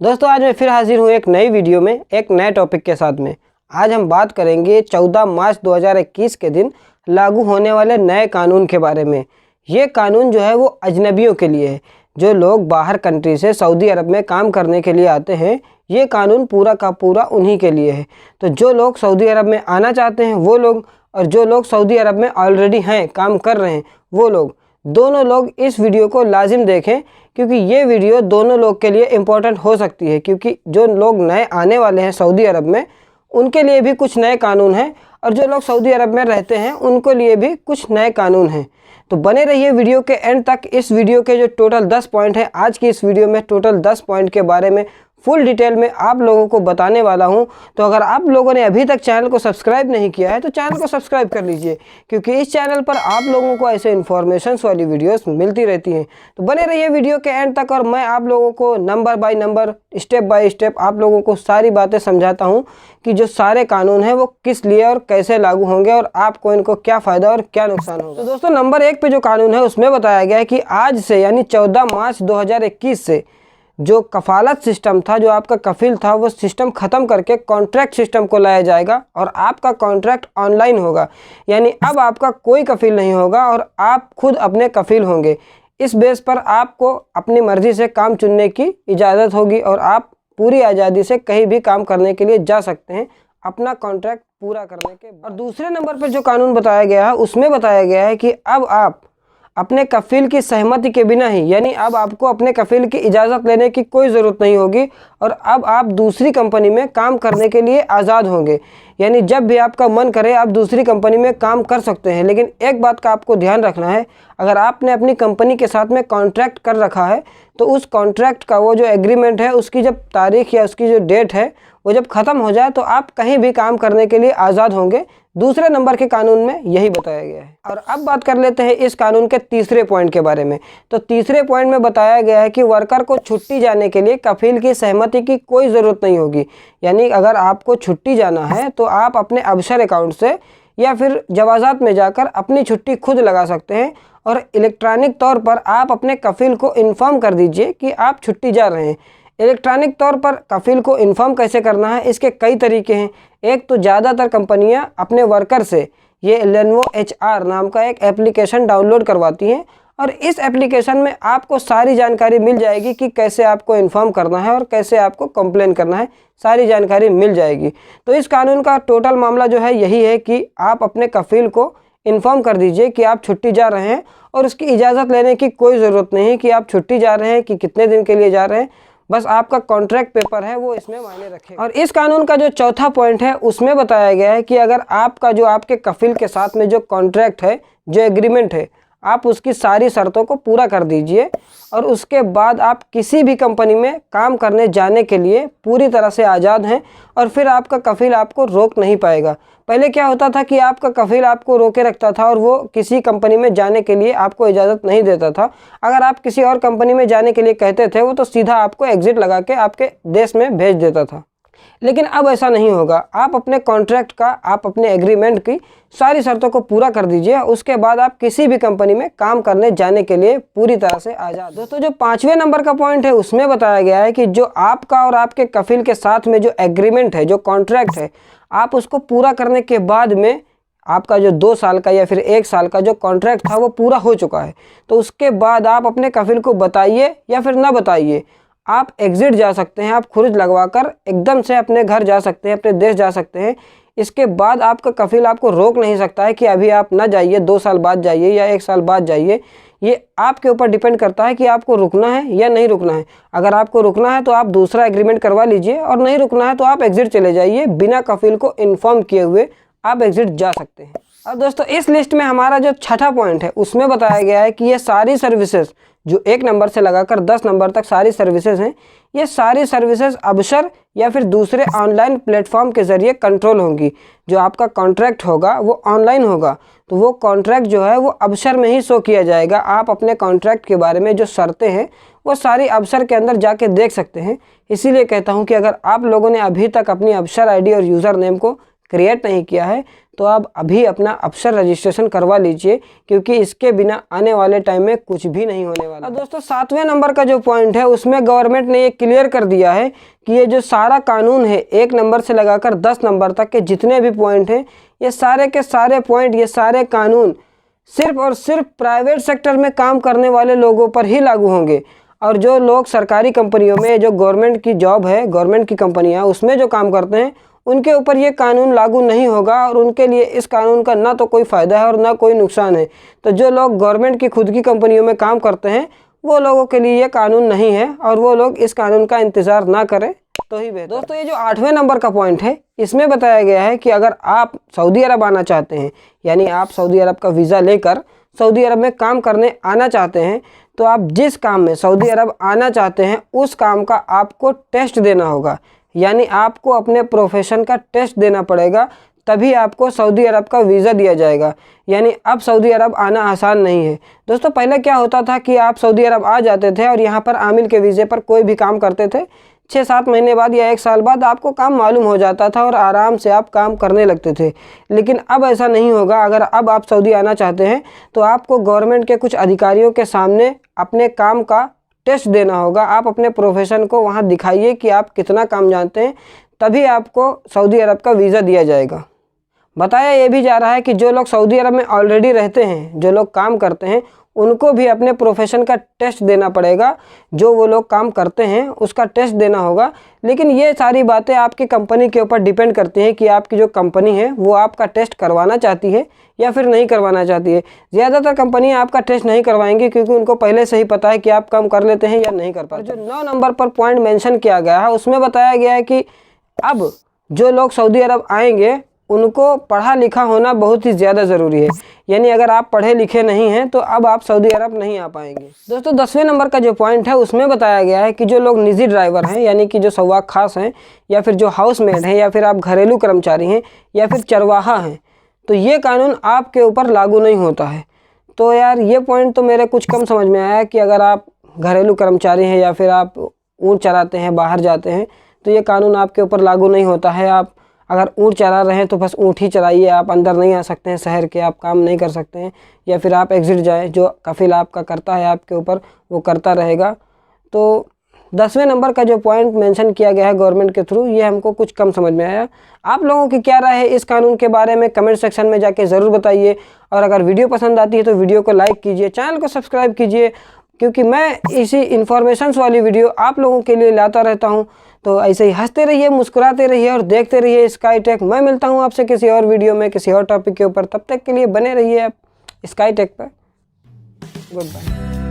दोस्तों आज मैं फिर हाजिर हूँ एक नई वीडियो में एक नए टॉपिक के साथ में। आज हम बात करेंगे 14 मार्च 2021 के दिन लागू होने वाले नए कानून के बारे में। ये कानून जो है वो अजनबियों के लिए है। जो लोग बाहर कंट्री से सऊदी अरब में काम करने के लिए आते हैं, ये कानून पूरा का पूरा उन्हीं के लिए है। तो जो लोग सऊदी अरब में आना चाहते हैं वो लोग, और जो लोग सऊदी अरब में ऑलरेडी हैं, काम कर रहे हैं, वो लोग, दोनों लोग इस वीडियो को लाजिम देखें, क्योंकि ये वीडियो दोनों लोग के लिए इम्पोर्टेंट हो सकती है। क्योंकि जो लोग नए आने वाले हैं सऊदी अरब में, उनके लिए भी कुछ नए कानून हैं, और जो लोग सऊदी अरब में रहते हैं उनके लिए भी कुछ नए कानून हैं। तो बने रहिए वीडियो के एंड तक। इस वीडियो के जो टोटल 10 पॉइंट हैं, आज की इस वीडियो में टोटल 10 पॉइंट के बारे में फुल डिटेल में आप लोगों को बताने वाला हूं। तो अगर आप लोगों ने अभी तक चैनल को सब्सक्राइब नहीं किया है तो चैनल को सब्सक्राइब कर लीजिए, क्योंकि इस चैनल पर आप लोगों को ऐसे इन्फॉर्मेशंस वाली वीडियोस मिलती रहती हैं। तो बने रहिए वीडियो के एंड तक, और मैं आप लोगों को number by number, step by step आप लोगों को सारी बातें समझाता हूँ कि जो सारे कानून हैं वो किस लिए और कैसे लागू होंगे, और आपको इनको क्या फ़ायदा और क्या नुकसान होगा। तो दोस्तों नंबर 1 पे जो कानून है उसमें बताया गया है कि आज से यानी 14 मार्च 2021 से जो कफालत सिस्टम था, जो आपका कफील था, वो सिस्टम ख़त्म करके कॉन्ट्रैक्ट सिस्टम को लाया जाएगा और आपका कॉन्ट्रैक्ट ऑनलाइन होगा। यानी अब आपका कोई कफील नहीं होगा और आप खुद अपने कफील होंगे। इस बेस पर आपको अपनी मर्ज़ी से काम चुनने की इजाज़त होगी और आप पूरी आज़ादी से कहीं भी काम करने के लिए जा सकते हैं अपना कॉन्ट्रैक्ट पूरा करने के बाद। और दूसरे नंबर पर जो कानून बताया गया है उसमें बताया गया है कि अब आप अपने कफील की सहमति के बिना ही, यानी अब आपको अपने कफील की इजाज़त लेने की कोई ज़रूरत नहीं होगी, और अब आप दूसरी कंपनी में काम करने के लिए आज़ाद होंगे। यानी जब भी आपका मन करे आप दूसरी कंपनी में काम कर सकते हैं। लेकिन एक बात का आपको ध्यान रखना है, अगर आपने अपनी कंपनी के साथ में कॉन्ट्रैक्ट कर रखा है तो उस कॉन्ट्रैक्ट का वो जो एग्रीमेंट है, उसकी जब तारीख या उसकी जो डेट है वो जब ख़त्म हो जाए तो आप कहीं भी काम करने के लिए आज़ाद होंगे। दूसरे नंबर के कानून में यही बताया गया है। और अब बात कर लेते हैं इस कानून के तीसरे पॉइंट के बारे में। तो तीसरे पॉइंट में बताया गया है कि वर्कर को छुट्टी जाने के लिए कफील की सहमति की कोई ज़रूरत नहीं होगी। यानी अगर आपको छुट्टी जाना है तो आप अपने अबशर अकाउंट से या फिर जवाज़ात में जाकर अपनी छुट्टी खुद लगा सकते हैं, और इलेक्ट्रॉनिक तौर पर आप अपने कफील को इन्फॉर्म कर दीजिए कि आप छुट्टी जा रहे हैं। इलेक्ट्रॉनिक तौर पर कफील को इन्फॉर्म कैसे करना है, इसके कई तरीके हैं। एक तो ज़्यादातर कंपनियां अपने वर्कर से ये लेनोवो HR नाम का एक एप्लीकेशन डाउनलोड करवाती हैं, और इस एप्लीकेशन में आपको सारी जानकारी मिल जाएगी कि कैसे आपको इन्फॉर्म करना है और कैसे आपको कंप्लेन करना है, सारी जानकारी मिल जाएगी। तो इस कानून का टोटल मामला जो है यही है कि आप अपने कफील को इन्फॉर्म कर दीजिए कि आप छुट्टी जा रहे हैं, और उसकी इजाज़त लेने की कोई ज़रूरत नहीं है कि आप छुट्टी जा रहे हैं कि कितने दिन के लिए जा रहे हैं। बस आपका कॉन्ट्रैक्ट पेपर है वो इसमें मायने रखेगा। और इस कानून का जो चौथा पॉइंट है उसमें बताया गया है कि अगर आपका जो आपके कफील के साथ में जो कॉन्ट्रैक्ट है, जो एग्रीमेंट है, आप उसकी सारी शर्तों को पूरा कर दीजिए, और उसके बाद आप किसी भी कंपनी में काम करने जाने के लिए पूरी तरह से आज़ाद हैं, और फिर आपका कफील आपको रोक नहीं पाएगा। पहले क्या होता था कि आपका कफील आपको रोके रखता था और वो किसी कंपनी में जाने के लिए आपको इजाज़त नहीं देता था। अगर आप किसी और कंपनी में जाने के लिए कहते थे वो तो सीधा आपको एग्ज़िट लगा के आपके देश में भेज देता था। लेकिन अब ऐसा नहीं होगा। आप अपने कॉन्ट्रैक्ट का, आप अपने एग्रीमेंट की सारी शर्तों को पूरा कर दीजिए, उसके बाद आप किसी भी कंपनी में काम करने जाने के लिए पूरी तरह से आज़ाद। दोस्तों जो 5वें नंबर का पॉइंट है उसमें बताया गया है कि जो आपका और आपके कफील के साथ में जो एग्रीमेंट है, जो कॉन्ट्रैक्ट है, आप उसको पूरा करने के बाद में आपका जो 2 साल का या फिर 1 साल का जो कॉन्ट्रैक्ट था वो पूरा हो चुका है, तो उसके बाद आप अपने कफील को बताइए या फिर ना बताइए, आप एग्ज़िट जा सकते हैं। आप खुर्ज लगवाकर एकदम से अपने घर जा सकते हैं, अपने देश जा सकते हैं। इसके बाद आपका कफील आपको रोक नहीं सकता है कि अभी आप ना जाइए, 2 साल बाद जाइए या 1 साल बाद जाइए। ये आपके ऊपर डिपेंड करता है कि आपको रुकना है या नहीं रुकना है। अगर आपको रुकना है तो आप दूसरा एग्रीमेंट करवा लीजिए, और नहीं रुकना है तो आप एग्ज़िट चले जाइए। बिना कफील को इन्फॉर्म किए हुए आप एग्ज़िट जा सकते हैं। अब दोस्तों इस लिस्ट में हमारा जो छठा पॉइंट है उसमें बताया गया है कि ये सारी सर्विसेज जो 1 नंबर से लगाकर 10 नंबर तक सारी सर्विसेज हैं, ये सारी सर्विसेज अबशर या फिर दूसरे ऑनलाइन प्लेटफॉर्म के ज़रिए कंट्रोल होंगी। जो आपका कॉन्ट्रैक्ट होगा वो ऑनलाइन होगा, तो वो कॉन्ट्रैक्ट जो है वो अबशर में ही शो किया जाएगा। आप अपने कॉन्ट्रैक्ट के बारे में जो शर्तें हैं वो सारी अबशर के अंदर जाके देख सकते हैं। इसीलिए कहता हूँ कि अगर आप लोगों ने अभी तक अपनी अबशर ID और यूज़र नेम को क्रिएट नहीं किया है तो आप अभी अपना अफसर रजिस्ट्रेशन करवा लीजिए, क्योंकि इसके बिना आने वाले टाइम में कुछ भी नहीं होने वाला। दोस्तों 7वें नंबर का जो पॉइंट है उसमें गवर्नमेंट ने ये क्लियर कर दिया है कि ये जो सारा कानून है 1 नंबर से लगाकर 10 नंबर तक के जितने भी पॉइंट हैं, ये सारे के सारे पॉइंट, ये सारे कानून सिर्फ और सिर्फ प्राइवेट सेक्टर में काम करने वाले लोगों पर ही लागू होंगे। और जो लोग सरकारी कंपनियों में, जो गवर्नमेंट की जॉब है, गवर्नमेंट की कंपनियां उसमें जो काम करते हैं, उनके ऊपर ये कानून लागू नहीं होगा और उनके लिए इस कानून का ना तो कोई फ़ायदा है और ना कोई नुकसान है। तो जो लोग गवर्नमेंट की खुद की कंपनियों में काम करते हैं वो लोगों के लिए ये कानून नहीं है और वो लोग इस कानून का इंतज़ार ना करें तो ही बेहतर। दोस्तों ये जो 8वें नंबर का पॉइंट है इसमें बताया गया है कि अगर आप सऊदी अरब आना चाहते हैं, यानी आप सऊदी अरब का वीज़ा लेकर सऊदी अरब में काम करने आना चाहते हैं, तो आप जिस काम में सऊदी अरब आना चाहते हैं उस काम का आपको टेस्ट देना होगा। यानी आपको अपने प्रोफेशन का टेस्ट देना पड़ेगा, तभी आपको सऊदी अरब का वीज़ा दिया जाएगा। यानी अब सऊदी अरब आना आसान नहीं है। दोस्तों पहले क्या होता था कि आप सऊदी अरब आ जाते थे और यहाँ पर आमिल के वीज़े पर कोई भी काम करते थे, 6-7 महीने बाद या 1 साल बाद आपको काम मालूम हो जाता था और आराम से आप काम करने लगते थे। लेकिन अब ऐसा नहीं होगा। अगर अब आप सऊदी आना चाहते हैं तो आपको गवर्नमेंट के कुछ अधिकारियों के सामने अपने काम का टेस्ट देना होगा। आप अपने प्रोफेशन को वहाँ दिखाइए कि आप कितना काम जानते हैं, तभी आपको सऊदी अरब का वीज़ा दिया जाएगा। बताया ये भी जा रहा है कि जो लोग सऊदी अरब में ऑलरेडी रहते हैं, जो लोग काम करते हैं, उनको भी अपने प्रोफेशन का टेस्ट देना पड़ेगा। जो वो लोग काम करते हैं उसका टेस्ट देना होगा। लेकिन ये सारी बातें आपकी कंपनी के ऊपर डिपेंड करती हैं कि आपकी जो कंपनी है वो आपका टेस्ट करवाना चाहती है या फिर नहीं करवाना चाहती है। ज़्यादातर कंपनियां आपका टेस्ट नहीं करवाएंगी क्योंकि उनको पहले से ही पता है कि आप काम कर लेते हैं या नहीं कर पाते। जो 9 नंबर पर पॉइंट मेंशन किया गया है उसमें बताया गया है कि अब जो लोग सऊदी अरब आएंगे उनको पढ़ा लिखा होना बहुत ही ज़्यादा ज़रूरी है। यानी अगर आप पढ़े लिखे नहीं हैं तो अब आप सऊदी अरब नहीं आ पाएंगे। दोस्तों 10वें नंबर का जो पॉइंट है उसमें बताया गया है कि जो लोग निजी ड्राइवर हैं, यानी कि जो सवाक खास हैं, या फिर जो हाउसमेड हैं, या फिर आप घरेलू कर्मचारी हैं, या फिर चरवाहा हैं, तो ये कानून आपके ऊपर लागू नहीं होता है। तो यार ये पॉइंट तो मेरे कुछ कम समझ में आया कि अगर आप घरेलू कर्मचारी हैं या फिर आप ऊँट चराते हैं, बाहर जाते हैं, तो ये कानून आपके ऊपर लागू नहीं होता है। आप अगर ऊँट चरा रहे हैं तो बस ऊँट ही चराइए, आप अंदर नहीं आ सकते हैं शहर के, आप काम नहीं कर सकते हैं, या फिर आप एग्जिट जाएँ, जो कफिल आपका करता है आपके ऊपर वो करता रहेगा। तो 10वें नंबर का जो पॉइंट मेंशन किया गया है गवर्नमेंट के थ्रू, ये हमको कुछ कम समझ में आया। आप लोगों की क्या राय है इस कानून के बारे में कमेंट सेक्शन में जाके ज़रूर बताइए। और अगर वीडियो पसंद आती है तो वीडियो को लाइक कीजिए, चैनल को सब्सक्राइब कीजिए, क्योंकि मैं इसी इन्फॉर्मेशंस वाली वीडियो आप लोगों के लिए लाता रहता हूं। तो ऐसे ही हंसते रहिए, मुस्कुराते रहिए और देखते रहिए स्काई टेक। मैं मिलता हूं आपसे किसी और वीडियो में किसी और टॉपिक के ऊपर। तब तक के लिए बने रहिए आप स्काई टेक पर। Good bye.